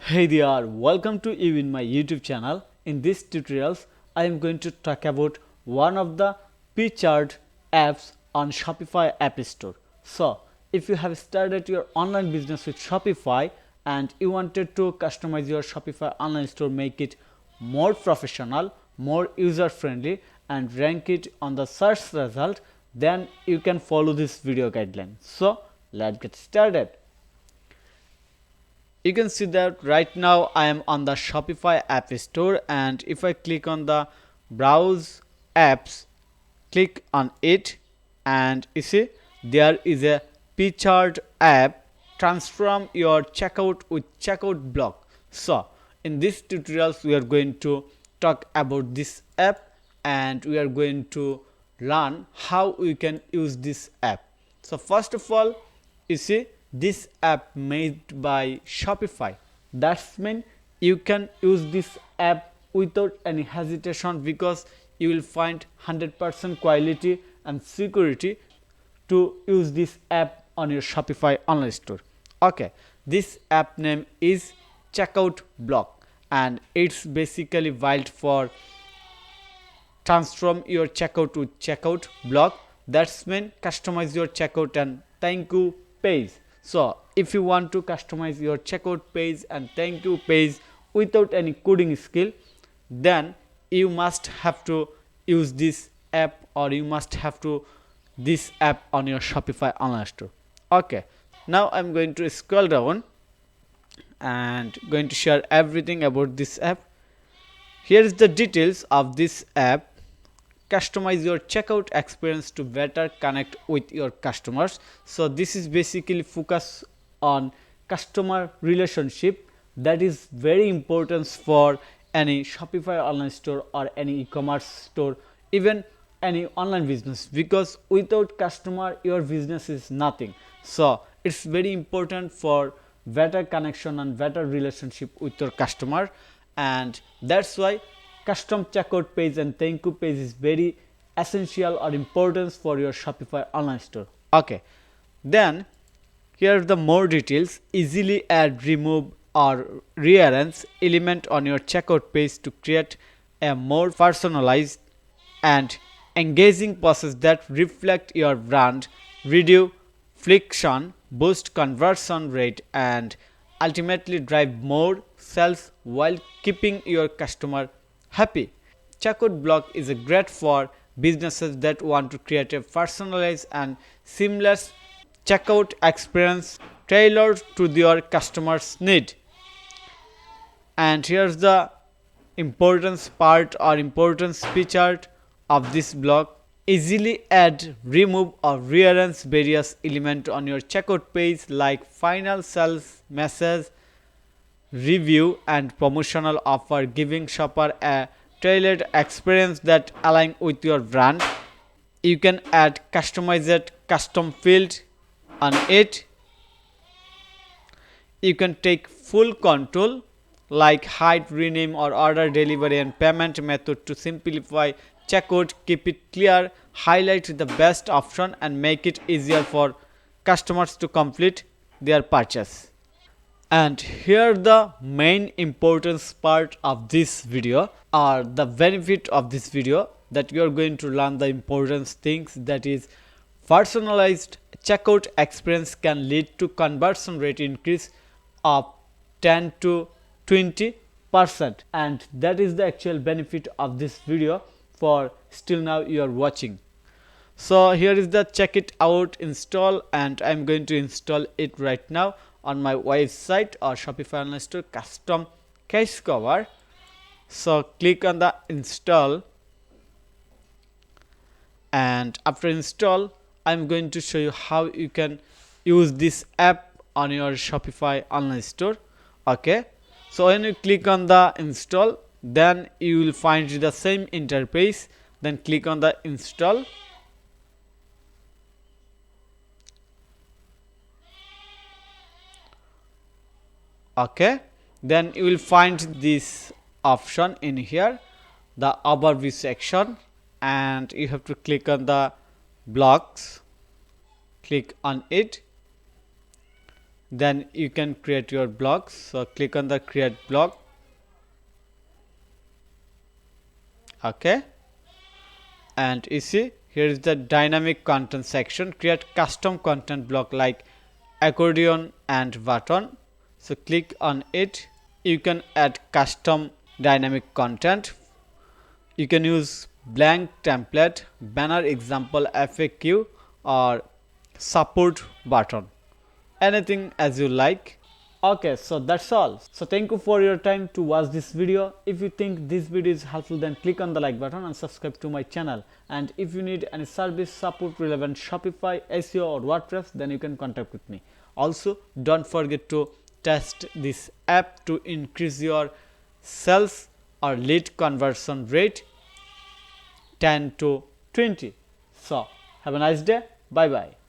Hey there, welcome to you in my YouTube channel. In this tutorials, I am going to talk about one of the featured apps on Shopify App Store. So, if you have started your online business with Shopify and you wanted to customize your Shopify online store, make it more professional, more user friendly and rank it on the search result, then you can follow this video guideline. So, let's get started. You can see that right now I am on the Shopify App Store, and if I click on the browse apps, click on it, and you see there is a featured app, transform your checkout with checkout block. So in this tutorials we are going to talk about this app and we are going to learn how we can use this app. So first of all, you see this app made by Shopify. That's mean you can use this app without any hesitation because you will find 100% quality and security to use this app on your Shopify online store. Okay, this app name is Checkout Block and it's basically built for transform your checkout with checkout block. That's mean customize your checkout and thank you page. So if you want to customize your checkout page and thank you page without any coding skill, then you must have to use this app or you must have to this app on your Shopify online store. Okay, now I'm going to scroll down and going to share everything about this app. Here is the details of this app. Customize your checkout experience to better connect with your customers. So this is basically focus on customer relationship. That is very important for any Shopify online store or any e-commerce store, even any online business, because without customer your business is nothing. So it's very important for better connection and better relationship with your customer, and that's why custom checkout page and thank you page is very essential or important for your Shopify online store. Okay, then here are the more details. Easily add, remove or rearrange element on your checkout page to create a more personalized and engaging process that reflect your brand, reduce friction, boost conversion rate and ultimately drive more sales while keeping your customer happy. Checkout block is a great for businesses that want to create a personalized and seamless checkout experience tailored to their customers' need. And here's the importance part or importance feature of this block. Easily add, remove or rearrange various elements on your checkout page like final sales message, review and promotional offer, giving shopper a tailored experience that align with your brand. You can add customized custom field on it. You can take full control like hide, rename or order delivery and payment method to simplify checkout, keep it clear, highlight the best option and make it easier for customers to complete their purchase. And here the main importance part of this video or the benefit of this video, that you are going to learn the important things, that is personalized checkout experience can lead to conversion rate increase of 10 to 20%, and that is the actual benefit of this video for still now you are watching. So here is the check it out install, and I'm going to install it right now on my website or Shopify online store custom case cover. So click on the install, and after install I'm going to show you how you can use this app on your Shopify online store. Okay, so when you click on the install, then you will find the same interface. Then click on the install. Okay, then you will find this option in here, the overview section, and you have to click on the blocks. Click on it then you can create your blog. So click on the create blog. Okay, and you see here is the dynamic content section. Create custom content block like accordion and button. So click on it. You can add custom dynamic content. You can use blank template, banner, example, FAQ, or support button, anything as you like. Okay, so that's all. So thank you for your time to watch this video. If you think this video is helpful, then click on the like button and subscribe to my channel. And if you need any service support relevant Shopify, SEO or WordPress, then you can contact with me. Also, don't forget to test this app to increase your sales or lead conversion rate 10 to 20. So have a nice day. Bye bye.